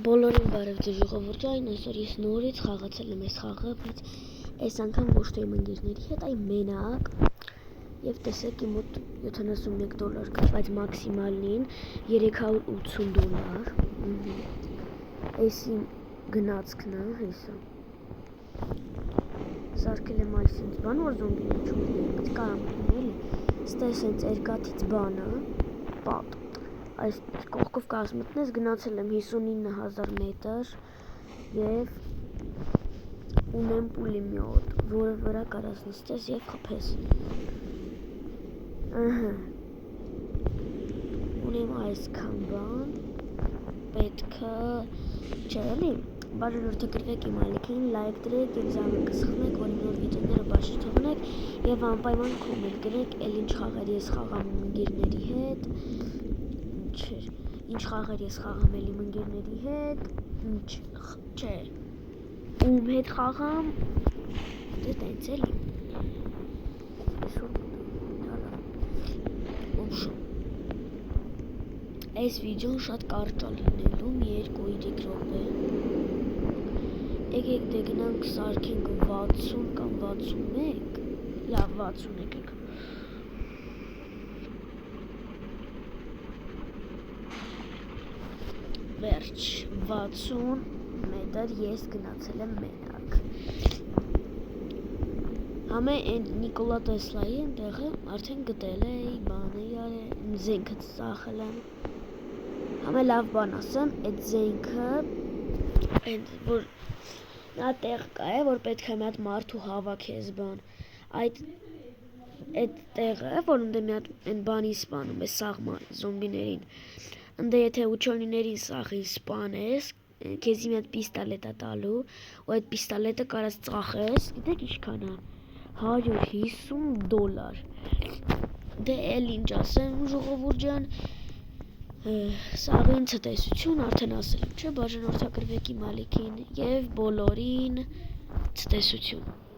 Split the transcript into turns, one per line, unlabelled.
Բոլորին բարև ձեզ ժողովուրդ, այսօր ես նորից խաղացել եմ այս խաղը, բայց այս անգամ ոչ թե իմ ընկերների հետ, այլ մենակ։ Եվ տեսեք իմ մոտ $71 կա, բայց մաքսիմալին $380։ Այս իմ գնացքն է, հեսա։ Սարքել եմ այսինչ բան, որ զոմբիներ չունենին, բայց կարամ լինել, ստես հենց երկաթից բանը, պատ։ Այս կողքով կարս մտնես, գնացել եմ 59,000 մետր և ունեմ պուլեմյոտ, որը վրա կարաս նստես և խփես։ Ունեմ այսքան բան, պետքը չէ էլի, բաժանորդագրվեք իմ ալիքին, լայք դրեք և զանգակը սխմեք, որ իմ նոր վիդեոները բաց չթողնեք և անպայման կոմենտ գրեք, էլ ինչ խաղեր ես խաղամ իմ ընկերների հետ, ինչ խաղեր ես խաղամ էլ իմ ընկերների հետ, չէ, ում հետ խաղամ, դե տենց էլի, այս վիդեոն շատ կարճ է լինելու, մի 2-3 րոպե, եկեք դե գնանք սարքենք 60 կամ 61, լավ 60 եկեք։ Վերջ 60 մետր ես գնացել եմ մենակ։ Համե այն Նիկոլա Տեսլայի այնտեղը արդեն գտել էի, բանը յարել, զենքը ծախել եմ։ Համե լավ բան ասեմ, այդ զենքը, որ նա տեղ կա է, որ պետք է մի հատ մարդու հավաքես բան։ Այդ տեղը, որում դե մի հատ այն բանի սպանում է սաղման զոմբիներին։ Ընդե եթե ուչոնիների սաղի սպանես, քեզի մի հատ պիստոլետ է տալու, ու այդ պիստոլետը կարաս ծախես, գիտեք ինչքան է, $150։ Դե էլ ինչ ասեմ, ժողովուրդ ջան, սաղին ցտեսություն, արդեն ասել եմ, չէ, բաժանորդագրվեք իմ ալիքին, և բոլորին ցտեսություն։